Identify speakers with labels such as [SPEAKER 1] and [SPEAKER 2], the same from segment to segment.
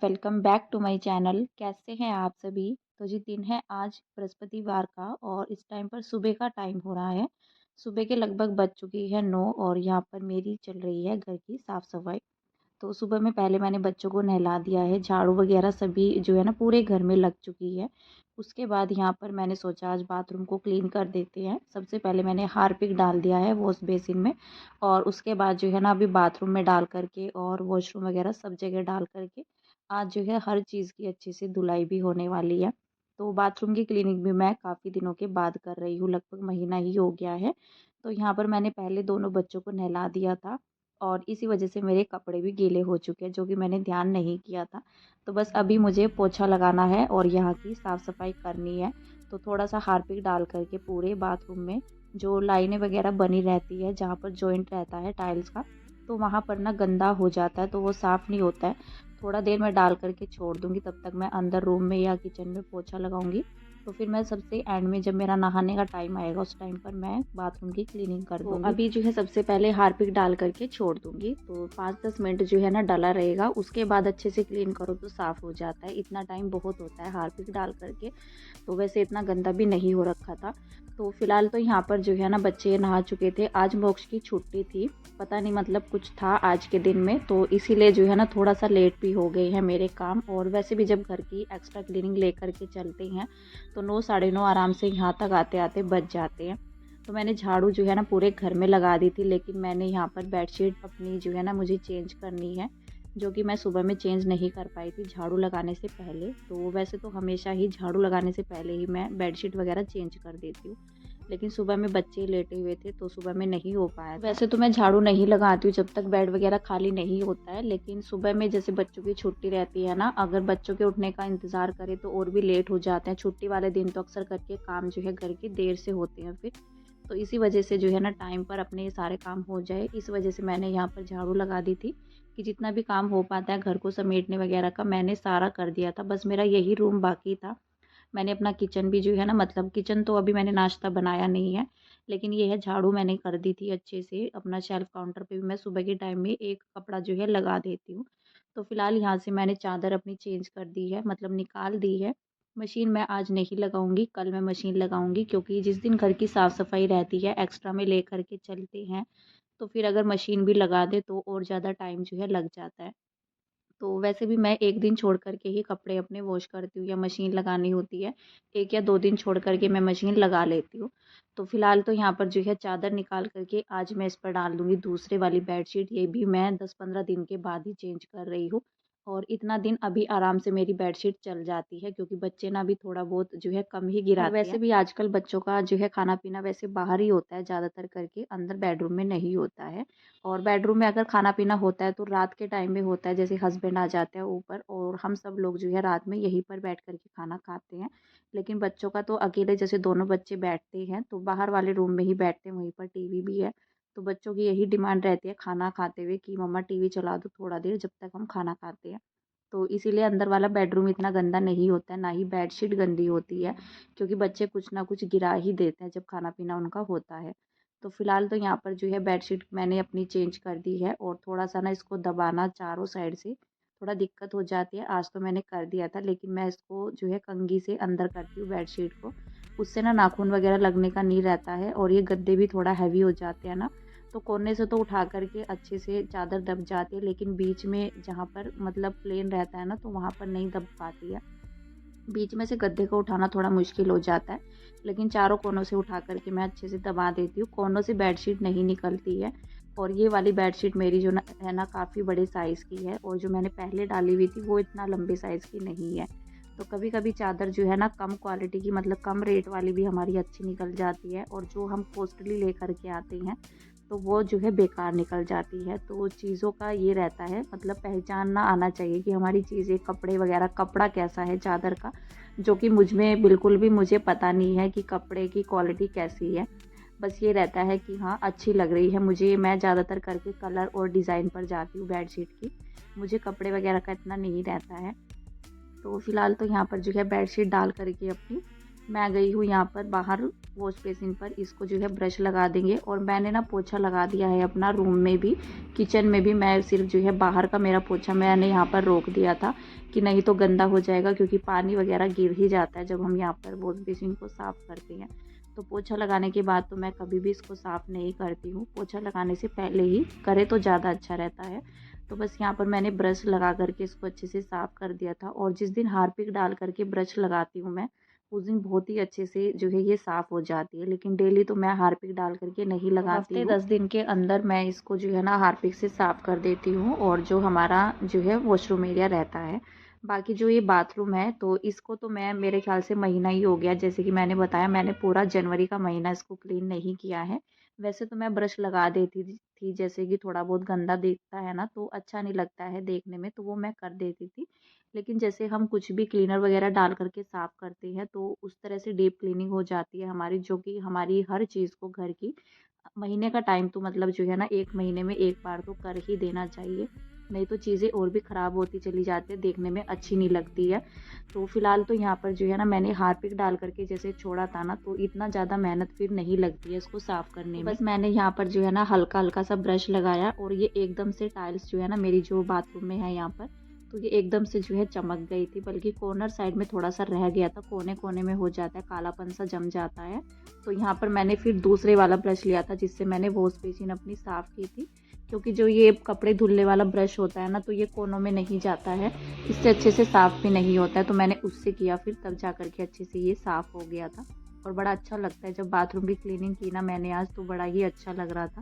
[SPEAKER 1] Welcome back to my channel. कैसे हैं आप सभी। तो जी दिन है आज बृहस्पतिवार का और इस टाइम पर सुबह का टाइम हो रहा है। सुबह के लगभग बज चुकी है 9 और यहाँ पर मेरी चल रही है घर की साफ़ सफाई। तो सुबह में पहले मैंने बच्चों को नहला दिया है, झाड़ू वगैरह सभी जो है ना पूरे घर में लग चुकी है। उसके बाद यहाँ पर मैंने सोचा आज बाथरूम को क्लीन कर देते हैं। सबसे पहले मैंने हार्पिक डाल दिया है वॉश बेसिन में और उसके बाद जो है ना अभी बाथरूम में डाल करके और वॉशरूम वगैरह सब जगह डाल करके आज जो है हर चीज़ की अच्छे से धुलाई भी होने वाली है। तो बाथरूम की क्लीनिंग भी मैं काफ़ी दिनों के बाद कर रही हूँ, लगभग महीना ही हो गया है। तो यहाँ पर मैंने पहले दोनों बच्चों को नहला दिया था और इसी वजह से मेरे कपड़े भी गीले हो चुके हैं, जो कि मैंने ध्यान नहीं किया था। तो बस अभी मुझे पोछा लगाना है और यहाँ की साफ़ सफाई करनी है। तो थोड़ा सा हार्पिक डाल करके पूरे बाथरूम में जो लाइनें वगैरह बनी रहती है, जहाँ पर जॉइंट रहता है टाइल्स का, तो वहाँ पर ना गंदा हो जाता है, तो वो साफ़ नहीं होता है। थोड़ा देर मैं डाल करके छोड़ दूँगी, तब तक मैं अंदर रूम में या किचन में पोछा लगाऊँगी। तो फिर मैं सबसे एंड में जब मेरा नहाने का टाइम आएगा उस टाइम पर मैं बाथरूम की क्लीनिंग कर दूँगी। अभी जो है सबसे पहले हार्पिक डाल करके छोड़ दूँगी, तो 5-10 मिनट जो है ना डला रहेगा, उसके बाद अच्छे से क्लीन करो तो साफ़ हो जाता है। इतना टाइम बहुत होता है हार्पिक डाल करके, तो वैसे इतना गंदा भी नहीं हो रखा था। तो फिलहाल तो यहाँ पर जो है ना बच्चे नहा चुके थे। आज मोक्ष की छुट्टी थी, पता नहीं मतलब कुछ था आज के दिन में, तो इसीलिए जो है ना थोड़ा सा लेट भी हो गए हैं मेरे काम। और वैसे भी जब घर की एक्स्ट्रा क्लीनिंग लेकर के चलते हैं तो 9 साढ़े 9 आराम से यहाँ तक आते आते बज जाते हैं। तो मैंने झाड़ू जो है ना पूरे घर में लगा दी थी, लेकिन मैंने यहाँ पर बेडशीट अपनी जो है ना मुझे चेंज करनी है, जो कि मैं सुबह में चेंज नहीं कर पाई थी झाड़ू लगाने से पहले। तो वैसे तो हमेशा ही झाड़ू लगाने से पहले ही मैं बेडशीट वगैरह चेंज कर देती हूँ, लेकिन सुबह में बच्चे लेटे हुए थे तो सुबह में नहीं हो पाया। वैसे तो मैं झाड़ू नहीं लगाती हूँ जब तक बेड वगैरह खाली नहीं होता है, लेकिन सुबह में जैसे बच्चों की छुट्टी रहती है ना, अगर बच्चों के उठने का इंतज़ार करें तो और भी लेट हो जाते हैं। छुट्टी वाले दिन तो अक्सर करके काम जो है घर के देर से होते हैं फिर, तो इसी वजह से जो है ना टाइम पर अपने सारे काम हो जाए, इस वजह से मैंने यहाँ पर झाड़ू लगा दी थी कि जितना भी काम हो पाता है घर को समेटने वगैरह का मैंने सारा कर दिया था। बस मेरा यही रूम बाकी था। मैंने अपना किचन भी जो है ना, मतलब किचन तो अभी मैंने नाश्ता बनाया नहीं है, लेकिन ये है झाड़ू मैंने कर दी थी अच्छे से। अपना शेल्फ काउंटर पे भी मैं सुबह के टाइम में एक कपड़ा जो है लगा देती हूँ। तो फिलहाल यहाँ से मैंने चादर अपनी चेंज कर दी है, मतलब निकाल दी है। मशीन मैं आज नहीं लगाऊंगी, कल मैं मशीन लगाऊंगी, क्योंकि जिस दिन घर की साफ़ सफाई रहती है एक्स्ट्रा में ले करके चलते हैं, तो फिर अगर मशीन भी लगा दे तो और ज़्यादा टाइम जो है लग जाता है। तो वैसे भी मैं 1 दिन छोड़ कर के ही कपड़े अपने वॉश करती हूँ या मशीन लगानी होती है, 1 या 2 दिन छोड़ कर के मैं मशीन लगा लेती हूँ। तो फिलहाल तो यहाँ पर जो है चादर निकाल कर के आज मैं इस पर डाल दूँगी दूसरे वाली बेडशीट, ये भी मैं 10-15 दिन के बाद ही चेंज कर रही हूँ। और इतना दिन अभी आराम से मेरी बेडशीट चल जाती है, क्योंकि बच्चे ना भी थोड़ा बहुत जो है कम ही गिराते हैं। और वैसे भी आजकल बच्चों का जो है खाना-पीना वैसे बाहर ही होता है ज़्यादातर करके, अंदर बेडरूम में नहीं होता है। और बेडरूम में अगर खाना-पीना होता है तो रात के टाइम में होता है, जैसे हस्बैंड आ जाते हैं ऊपर और हम सब लोग जो है रात में यहीं पर बैठ कर के खाना खाते हैं। लेकिन बच्चों का तो अकेले जैसे दोनों बच्चे बैठते हैं तो बाहर वाले रूम में ही बैठते हैं, वहीं पर टीवी भी है। तो बच्चों की यही डिमांड रहती है खाना खाते हुए कि मम्मा टीवी चला दो थोड़ा देर जब तक हम खाना खाते हैं। तो इसीलिए अंदर वाला बेडरूम इतना गंदा नहीं होता है, ना ही बेडशीट गंदी होती है, क्योंकि बच्चे कुछ ना कुछ गिरा ही देते हैं जब खाना-पीना उनका होता है। तो फिलहाल तो यहाँ पर जो है बेडशीट मैंने अपनी चेंज कर दी है और थोड़ा-सा ना इसको दबाना चारों साइड से थोड़ा दिक्कत हो जाती है। आज तो मैंने कर दिया था, लेकिन मैं इसको जो है कंघी से अंदर करती हूँ बेडशीट को। उससे ना नाखून वगैरह लगने का नहीं रहता है और ये गद्दे भी थोड़ा हेवी हो जाते हैं ना, तो कोने से तो उठा कर के अच्छे से चादर दब जाती है, लेकिन बीच में जहाँ पर मतलब प्लेन रहता है ना, तो वहाँ पर नहीं दब पाती है। बीच में से गद्दे को उठाना थोड़ा मुश्किल हो जाता है, लेकिन चारों कोनों से उठा कर के मैं अच्छे से दबा देती हूँ। कोनों से बेडशीट नहीं निकलती है। और ये वाली बेडशीट मेरी जो ना है ना काफ़ी बड़े साइज़ की है और जो मैंने पहले डाली हुई थी वो इतना लंबे साइज़ की नहीं है। तो कभी-कभी चादर जो है ना कम क्वालिटी की, मतलब कम रेट वाली भी हमारी अच्छी निकल जाती है और जो हम कॉस्टली लेकर के आते हैं तो वो जो है बेकार निकल जाती है। तो चीज़ों का ये रहता है, मतलब पहचानना आना चाहिए कि हमारी चीज़ें कपड़े वगैरह कपड़ा कैसा है चादर का, जो कि मुझ में बिल्कुल भी मुझे पता नहीं है कि कपड़े की क्वालिटी कैसी है। बस ये रहता है कि हाँ अच्छी लग रही है मुझे, मैं ज़्यादातर करके कलर और डिज़ाइन पर जाती हूँ बेडशीट की, मुझे कपड़े वगैरह का इतना नहीं रहता है। तो फिलहाल तो यहाँ पर जो है बेडशीट डाल करके अपनी मैं गई हूँ यहाँ पर बाहर वॉश बेसिन पर, इसको जो है ब्रश लगा देंगे। और मैंने ना पोछा लगा दिया है अपना रूम में भी, किचन में भी। मैं सिर्फ जो है बाहर का मेरा पोछा मैंने यहाँ पर रोक दिया था कि नहीं तो गंदा हो जाएगा, क्योंकि पानी वगैरह गिर ही जाता है जब हम यहाँ पर वॉश बेसिन को साफ़ करते हैं। तो पोछा लगाने के बाद तो मैं कभी भी इसको साफ़ नहीं करती हूँ, पोछा लगाने से पहले ही करे तो ज़्यादा अच्छा रहता है। तो बस यहाँ पर मैंने ब्रश लगा करके इसको अच्छे से साफ़ कर दिया था। और जिस दिन हार्पिक डाल करके ब्रश लगाती हूँ मैं, उस दिन बहुत ही अच्छे से जो है ये साफ़ हो जाती है। लेकिन डेली तो मैं हार्पिक डाल करके नहीं लगाती हूँ। हफ्ते 10 दिन के अंदर मैं इसको जो है ना हार्पिक से साफ़ कर देती हूँ। और जो हमारा जो है वॉशरूम एरिया रहता है, बाकी जो ये बाथरूम है, तो इसको तो मैं मेरे ख्याल से महीना ही हो गया, जैसे कि मैंने बताया मैंने पूरा जनवरी का महीना इसको क्लीन नहीं किया है। वैसे तो मैं ब्रश लगा देती थी, जैसे कि थोड़ा बहुत गंदा दिखता है ना तो अच्छा नहीं लगता है देखने में, तो वो मैं कर देती थी। लेकिन जैसे हम कुछ भी क्लीनर वगैरह डाल करके साफ़ करते हैं तो उस तरह से डीप क्लीनिंग हो जाती है हमारी, जो कि हमारी हर चीज़ को घर की महीने का टाइम तो मतलब जो है ना 1 महीने में 1 बार तो कर ही देना चाहिए। नहीं तो चीज़ें और भी ख़राब होती चली जाती है, देखने में अच्छी नहीं लगती है। तो फ़िलहाल तो यहाँ पर जो है ना मैंने हार्पिक डाल करके जैसे छोड़ा था ना, तो इतना ज़्यादा मेहनत फिर नहीं लगती है इसको साफ़ करने में। बस मैंने यहाँ पर जो है ना हल्का-हल्का सा ब्रश लगाया और ये एकदम से टाइल्स जो है ना मेरी जो बाथरूम में है यहाँ पर, तो ये एकदम से जो है चमक गई थी। बल्कि कॉर्नर साइड में थोड़ा-सा रह गया था, कोने-कोने में हो जाता है, कालापन सा जम जाता है। तो यहाँ पर मैंने फिर दूसरे वाला ब्रश लिया था जिससे मैंने वॉश बेसिन अपनी साफ़ की थी। क्योंकि जो ये कपड़े धुलने वाला ब्रश होता है ना, तो ये कोनों में नहीं जाता है, इससे अच्छे से साफ़ भी नहीं होता है। तो मैंने उससे किया फिर, तब जा कर के अच्छे से ये साफ़ हो गया था। और बड़ा अच्छा लगता है जब बाथरूम की क्लीनिंग की ना मैंने आज, तो बड़ा ही अच्छा लग रहा था।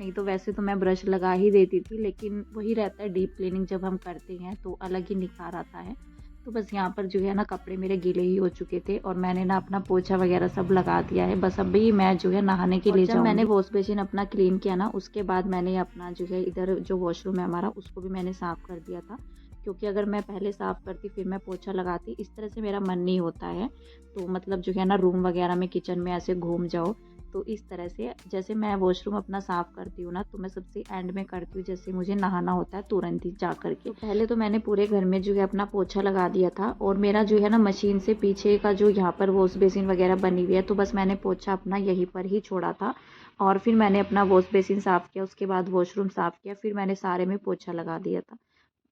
[SPEAKER 1] नहीं तो वैसे तो मैं ब्रश लगा ही देती थी, लेकिन वही रहता है डीप क्लीनिंग जब हम करते हैं तो अलग ही निखार आता है। तो बस यहाँ पर जो है ना कपड़े मेरे गीले ही हो चुके थे और मैंने ना अपना पोछा वगैरह सब लगा दिया है। बस अभी मैं जो है नहाने के लिए जाऊँगी। मैंने वॉश बेसिन अपना क्लीन किया ना, उसके बाद मैंने अपना जो है इधर जो वॉशरूम है हमारा, उसको भी मैंने साफ़ कर दिया था। क्योंकि अगर मैं पहले साफ़ करती फिर मैं पोछा लगाती, इस तरह से मेरा मन नहीं होता है। तो मतलब जो है ना रूम वगैरह में, किचन में ऐसे घूम जाओ, तो इस तरह से जैसे मैं वॉशरूम अपना साफ़ करती हूँ ना, तो मैं सबसे एंड में करती हूँ, जैसे मुझे नहाना होता है तुरंत ही जा कर के। तो पहले तो मैंने पूरे घर में जो है अपना पोछा लगा दिया था। और मेरा जो है ना मशीन से पीछे का जो यहाँ पर वॉश बेसिन वगैरह बनी हुई है, तो बस मैंने पोछा अपना यहीं पर ही छोड़ा था। और फिर मैंने अपना वॉश बेसिन साफ़ किया, उसके बाद वॉशरूम साफ़ किया, फिर मैंने सारे में पोछा लगा दिया था।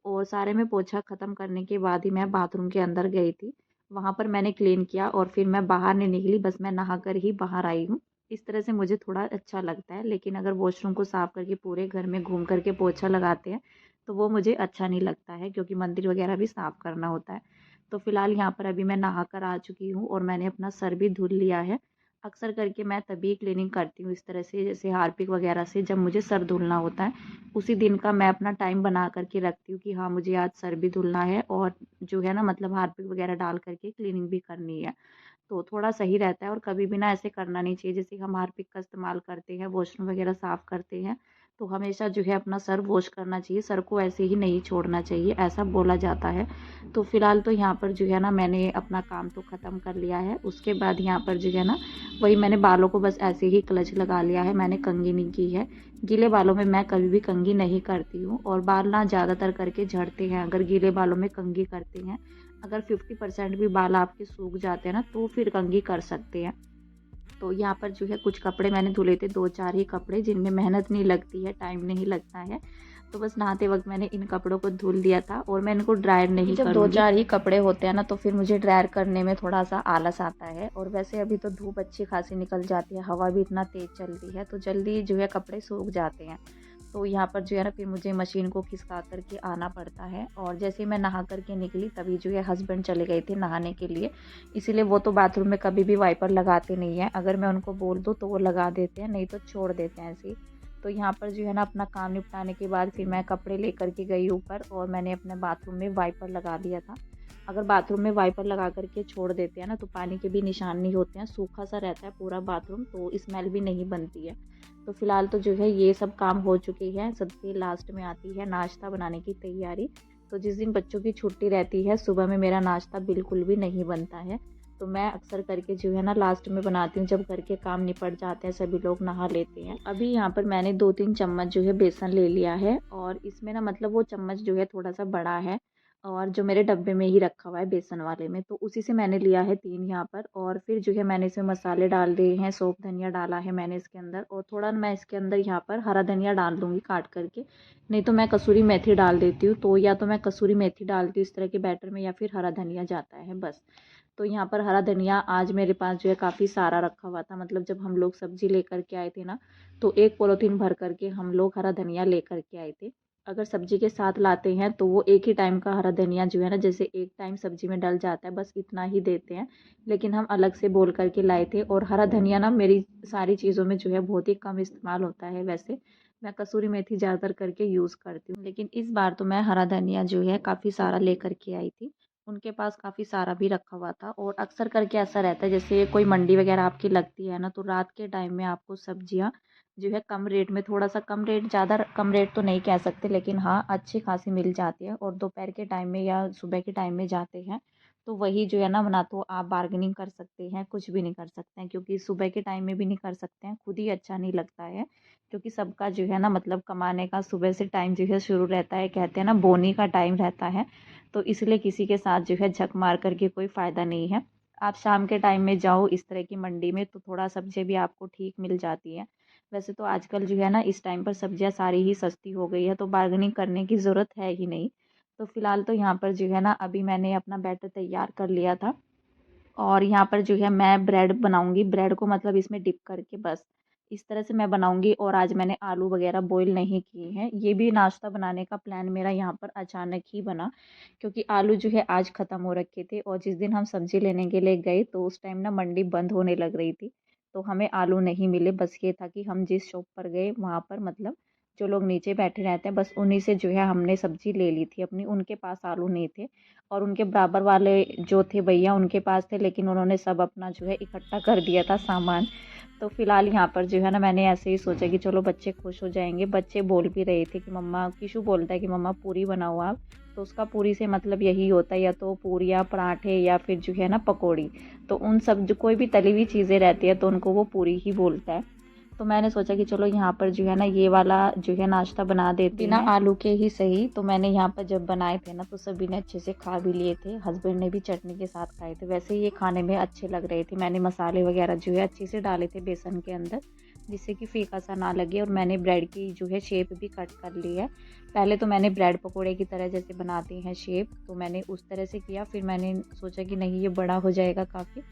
[SPEAKER 1] और सारे में पोछा ख़त्म करने के बाद ही मैं बाथरूम के अंदर गई थी। वहाँ पर मैंने क्लीन किया और फिर मैं बाहर नहीं निकली, बस मैं नहा कर ही बाहर आई हूँ। इस तरह से मुझे थोड़ा अच्छा लगता है। लेकिन अगर वॉशरूम को साफ़ करके पूरे घर में घूम कर के पोछा लगाते हैं, तो वो मुझे अच्छा नहीं लगता है, क्योंकि मंदिर वगैरह भी साफ़ करना होता है। तो फ़िलहाल यहाँ पर अभी मैं नहा कर आ चुकी हूँ और मैंने अपना सर भी धुल लिया है। अक्सर करके मैं तभी क्लीनिंग करती हूँ इस तरह से, जैसे हार्पिक वगैरह से, जब मुझे सर धुलना होता है। उसी दिन का मैं अपना टाइम बना करके रखती हूँ कि हाँ मुझे आज सर भी धुलना है और जो है ना मतलब हार्पिक वगैरह डाल करके क्लीनिंग भी करनी है। तो थोड़ा सही रहता है। और कभी भी ना ऐसे करना नहीं चाहिए, जैसे हम हार्पिक का इस्तेमाल करते हैं, वॉशरूम वगैरह साफ़ करते हैं, तो हमेशा जो है अपना सर वॉश करना चाहिए, सर को ऐसे ही नहीं छोड़ना चाहिए, ऐसा बोला जाता है। तो फ़िलहाल तो यहाँ पर जो है ना मैंने अपना काम तो ख़त्म कर लिया है। उसके बाद यहाँ पर जो है ना वही मैंने बालों को बस ऐसे ही क्लच लगा लिया है, मैंने कंघी नहीं की है। गीले बालों में मैं कभी भी कंघी नहीं करती हूँ। और बाल ना ज़्यादातर करके झड़ते हैं अगर गीले बालों में कंघी करते हैं। अगर 50% भी बाल आपके सूख जाते हैं ना, तो फिर कंघी कर सकते हैं। तो यहाँ पर जो है कुछ कपड़े मैंने धुले थे, 2-4 ही कपड़े, जिनमें मेहनत नहीं लगती है, टाइम नहीं लगता है। तो बस नहाते वक्त मैंने इन कपड़ों को धुल दिया था और मैं इनको ड्रायर नहीं करूँगी। जब 2-4 ही कपड़े होते हैं ना, तो फिर मुझे ड्रायर करने में थोड़ा सा आलस आता है। और वैसे अभी तो धूप अच्छी खासी निकल जाती है, हवा भी इतना तेज़ चल रही है, तो जल्दी जो है कपड़े सूख जाते हैं। तो यहाँ पर जो है ना फिर मुझे मशीन को खिसका कर के आना पड़ता है। और जैसे मैं नहा कर के निकली, तभी जो है हस्बैंड चले गए थे नहाने के लिए। इसीलिए वो तो बाथरूम में कभी भी वाइपर लगाते नहीं हैं, अगर मैं उनको बोल दूँ तो वो लगा देते हैं, नहीं तो छोड़ देते हैं ऐसे ही। तो यहाँ पर जो है ना अपना काम निपटाने के बाद फिर मैं कपड़े लेकर के गई ऊपर और मैंने अपने बाथरूम में वाइपर लगा दिया था। अगर बाथरूम में वाइपर लगा कर के छोड़ देते हैं ना, तो पानी के भी निशान नहीं होते हैं, सूखा सा रहता है पूरा बाथरूम, तो स्मेल भी नहीं बनती है। तो फिलहाल तो जो है ये सब काम हो चुके हैं। सबसे लास्ट में आती है नाश्ता बनाने की तैयारी। तो जिस दिन बच्चों की छुट्टी रहती है, सुबह में मेरा नाश्ता बिल्कुल भी नहीं बनता है। तो मैं अक्सर करके जो है ना लास्ट में बनाती हूँ, जब घर के काम निपट जाते हैं, सभी लोग नहा लेते हैं। अभी यहाँ पर मैंने 2-3 चम्मच जो है बेसन ले लिया है और इसमें ना मतलब वो चम्मच जो है थोड़ा सा बड़ा है। और जो मेरे डब्बे में ही रखा हुआ है बेसन वाले में, तो उसी से मैंने लिया है 3 यहाँ पर। और फिर जो है मैंने इसमें मसाले डाल दिए हैं, सौंफ धनिया डाला है मैंने इसके अंदर, और थोड़ा मैं इसके अंदर यहाँ पर हरा धनिया डाल दूँगी काट करके, नहीं तो मैं कसूरी मेथी डाल देती हूँ। तो या तो मैं कसूरी मेथी डालती हूँ इस तरह के बैटर में, या फिर हरा धनिया जाता है बस। तो यहाँ पर हरा धनिया आज मेरे पास जो है काफ़ी सारा रखा हुआ था, मतलब जब हम लोग सब्जी लेकर के आए थे ना, तो एक पॉलीथीन भर करके हम लोग हरा धनिया लेकर के आए थे। अगर सब्जी के साथ लाते हैं तो वो एक ही टाइम का हरा धनिया जो है ना, जैसे एक टाइम सब्जी में डल जाता है बस इतना ही देते हैं, लेकिन हम अलग से बोल करके लाए थे। और हरा धनिया ना मेरी सारी चीज़ों में जो है बहुत ही कम इस्तेमाल होता है, वैसे मैं कसूरी मेथी ज़्यादातर करके यूज़ करती हूँ, लेकिन इस बार तो मैं हरा धनिया जो है काफ़ी सारा लेकर के आई थी। उनके पास काफ़ी सारा भी रखा हुआ था। और अक्सर करके ऐसा रहता है, जैसे कोई मंडी वगैरह आपकी लगती है ना, तो रात के टाइम में आपको सब्जियां जो है कम रेट में, थोड़ा सा कम रेट, ज़्यादा कम रेट तो नहीं कह सकते, लेकिन हाँ अच्छी खासी मिल जाती है। और दोपहर के टाइम में या सुबह के टाइम में जाते हैं तो वही जो है ना तो आप बार्गेनिंग कर सकते हैं, कुछ भी नहीं कर सकते हैं, क्योंकि सुबह के टाइम में भी नहीं कर सकते हैं, खुद ही अच्छा नहीं लगता है। क्योंकि सबका जो है ना कमाने का सुबह से टाइम जो है शुरू रहता है, कहते हैं ना बोनी का टाइम रहता है। तो इसलिए किसी के साथ जो है झक मार करके कोई फ़ायदा नहीं है। आप शाम के टाइम में जाओ इस तरह की मंडी में, तो थोड़ा सब्ज़ी भी आपको ठीक मिल जाती है। वैसे तो आजकल जो है ना इस टाइम पर सब्जियां सारी ही सस्ती हो गई है, तो बार्गेनिंग करने की ज़रूरत है ही नहीं। तो फ़िलहाल तो यहाँ पर जो है ना अभी मैंने अपना बैटर तैयार कर लिया था, और यहाँ पर जो है मैं ब्रेड बनाऊंगी, ब्रेड को इसमें डिप करके बस इस तरह से मैं बनाऊंगी। और आज मैंने आलू वगैरह बॉईल नहीं किए हैं, ये भी नाश्ता बनाने का प्लान मेरा यहाँ पर अचानक ही बना, क्योंकि आलू जो है आज ख़त्म हो रखे थे। और जिस दिन हम सब्जी लेने के लिए गए तो उस टाइम ना मंडी बंद होने लग रही थी, तो हमें आलू नहीं मिले। बस ये था कि हम जिस शॉप पर गए वहाँ पर जो लोग नीचे बैठे रहते हैं बस उन्हीं से जो है हमने सब्जी ले ली थी अपनी, उनके पास आलू नहीं थे। और उनके बराबर वाले जो थे भैया उनके पास थे, लेकिन उन्होंने सब अपना जो है इकट्ठा कर दिया था सामान। तो फिलहाल यहाँ पर जो है ना मैंने ऐसे ही सोचा कि चलो बच्चे खुश हो जाएंगे। बच्चे बोल भी रहे थे कि मम्मा, किशु बोलता है कि मम्मा पूरी बनाओ आप, तो उसका पूरी से यही होता है, या तो पूरियाँ पराठे या फिर जो है ना पकौड़ी। तो उन सब जो कोई भी तली हुई चीज़ें रहती है तो उनको वो पूरी ही बोलता है। तो मैंने सोचा कि चलो यहाँ पर जो है ना ये वाला जो है नाश्ता बना देती बिना आलू के ही सही। तो मैंने यहाँ पर जब बनाए थे ना तो सभी ने अच्छे से खा भी लिए थे, हस्बैंड ने भी चटनी के साथ खाए थे। वैसे ये खाने में अच्छे लग रहे थे, मैंने मसाले वगैरह जो है अच्छे से डाले थे बेसन के अंदर, जिससे कि फीका सा ना लगे। और मैंने ब्रेड की जो है शेप भी कट कर ली है। पहले तो मैंने ब्रेड पकोड़े की तरह जैसे बनाते हैं शेप, तो मैंने उस तरह से किया। फिर मैंने सोचा कि नहीं ये बड़ा हो जाएगा काफ़ी,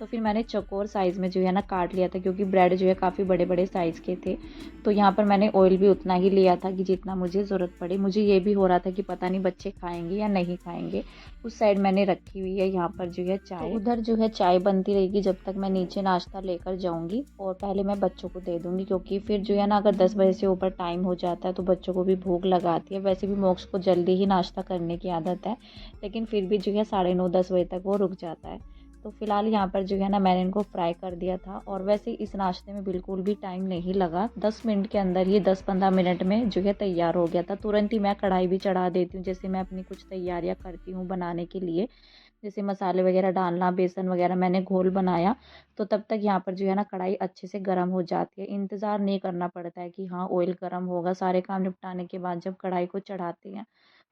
[SPEAKER 1] तो फिर मैंने चौकोर साइज़ में जो है ना काट लिया था, क्योंकि ब्रेड जो है काफ़ी बड़े बड़े साइज़ के थे। तो यहाँ पर मैंने ऑयल भी उतना ही लिया था कि जितना मुझे ज़रूरत पड़े। मुझे ये भी हो रहा था कि पता नहीं बच्चे खाएंगे या नहीं खाएंगे। उस साइड मैंने रखी हुई है यहाँ पर जो है चाय, तो उधर जो है चाय बनती रहेगी जब तक मैं नीचे नाश्ता लेकर जाऊँगी। और पहले मैं बच्चों को दे दूँगी, क्योंकि फिर जो है ना अगर 10 बजे से ऊपर टाइम हो जाता है तो बच्चों को भी भूख लगाती है। वैसे भी मोक्ष को जल्दी ही नाश्ता करने की आदत है, लेकिन फिर भी जो है 9:30-10 बजे तक वो रुक जाता है। तो फिलहाल यहाँ पर जो है ना मैंने इनको फ्राई कर दिया था। और वैसे इस नाश्ते में बिल्कुल भी टाइम नहीं लगा, 10 मिनट के अंदर ही 10-15 मिनट में जो है तैयार हो गया था। तुरंत ही मैं कढ़ाई भी चढ़ा देती हूँ, जैसे मैं अपनी कुछ तैयारियाँ करती हूँ बनाने के लिए, जैसे मसाले वगैरह डालना, बेसन वगैरह मैंने घोल बनाया, तो तब तक यहाँ पर जो है ना कढ़ाई अच्छे से गर्म हो जाती है। इंतज़ार नहीं करना पड़ता है कि हाँ ऑयल गर्म होगा, सारे काम निपटाने के बाद जब कढ़ाई को चढ़ाते हैं।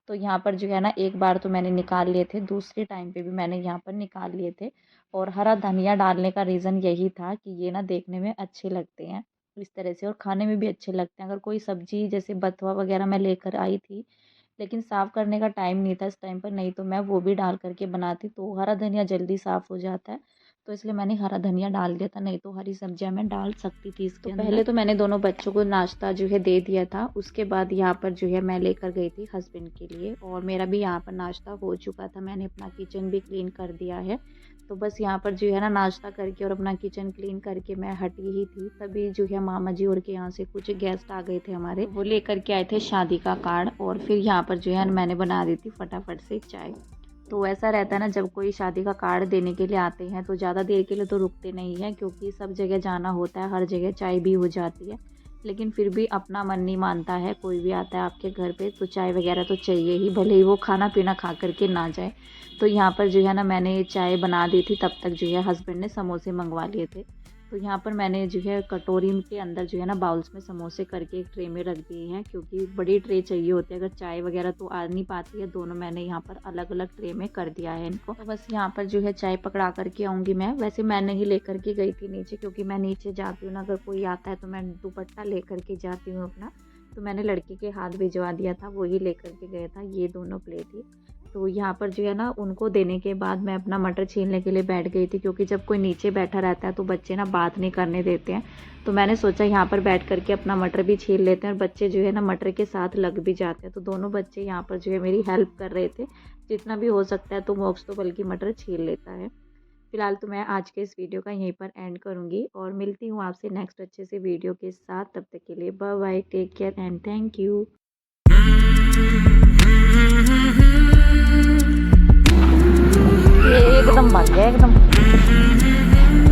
[SPEAKER 1] तो यहाँ पर जो है ना एक बार तो मैंने निकाल लिए थे, दूसरे टाइम पे भी मैंने यहाँ पर निकाल लिए थे। और हरा धनिया डालने का रीज़न यही था कि ये ना देखने में अच्छे लगते हैं इस तरह से, और खाने में भी अच्छे लगते हैं। अगर कोई सब्ज़ी जैसे बथुआ वगैरह मैं लेकर आई थी, लेकिन साफ़ करने का टाइम नहीं था इस टाइम पर, नहीं तो मैं वो भी डाल करके बनाती, तो हरा धनिया जल्दी साफ़ हो जाता है। तो इसलिए मैंने हरा धनिया डाल दिया था, नहीं तो हरी सब्जियां मैं डाल सकती थी इसके अंदर। पहले तो मैंने दोनों बच्चों को नाश्ता जो है दे दिया था, उसके बाद यहाँ पर जो है मैं लेकर गई थी हस्बैंड के लिए, और मेरा भी यहाँ पर नाश्ता हो चुका था। मैंने अपना किचन भी क्लीन कर दिया है। तो बस यहाँ पर जो है ना नाश्ता करके और अपना किचन क्लीन करके मैं हटी ही थी, तभी जो है मामा जी और के यहाँ से कुछ गेस्ट आ गए थे हमारे, वो लेकर के आए थे शादी का कार्ड। और फिर यहाँ पर जो है मैंने बना दी थी फटाफट से चाय। तो ऐसा रहता है ना, जब कोई शादी का कार्ड देने के लिए आते हैं तो ज़्यादा देर के लिए तो रुकते नहीं हैं, क्योंकि सब जगह जाना होता है, हर जगह चाय भी हो जाती है। लेकिन फिर भी अपना मन नहीं मानता है, कोई भी आता है आपके घर पे तो चाय वगैरह तो चाहिए ही, भले ही वो खाना पीना खा करके ना जाए। तो यहाँ पर जो है ना मैंने चाय बना दी थी, तब तक जो है हस्बैंड ने समोसे मंगवा लिए थे। तो यहाँ पर मैंने जो है कटोरी के अंदर जो है ना बाउल्स में समोसे करके एक ट्रे में रख दिए हैं, क्योंकि बड़ी ट्रे चाहिए होती है। अगर चाय वगैरह तो आ नहीं पाती है, दोनों मैंने यहाँ पर अलग अलग ट्रे में कर दिया है इनको। तो बस यहाँ पर जो है चाय पकड़ा करके आऊँगी मैं। वैसे मैं नहीं लेकर के गई थी नीचे, क्योंकि मैं नीचे जाती हूँ ना, अगर कोई आता है तो मैं दुपट्टा लेकर के जाती हूँ अपना। तो मैंने लड़के के हाथ भिजवा दिया था, वही लेकर के गया था ये दोनों प्लेट ही। तो यहाँ पर जो है ना उनको देने के बाद मैं अपना मटर छीलने के लिए बैठ गई थी, क्योंकि जब कोई नीचे बैठा रहता है तो बच्चे ना बात नहीं करने देते हैं। तो मैंने सोचा यहाँ पर बैठ करके अपना मटर भी छील लेते हैं, और बच्चे जो है ना मटर के साथ लग भी जाते हैं। तो दोनों बच्चे यहाँ पर जो है मेरी हेल्प कर रहे थे, जितना भी हो सकता है। तो मोक्ष तो बल्कि मटर छील लेता है। फिलहाल तो मैं आज के इस वीडियो का यहीं पर एंड करूँगी, और मिलती हूँ आपसे नेक्स्ट अच्छे से वीडियो के साथ। तब तक के लिए bye bye, take care and thank you. ये एकदम भाग गया एकदम।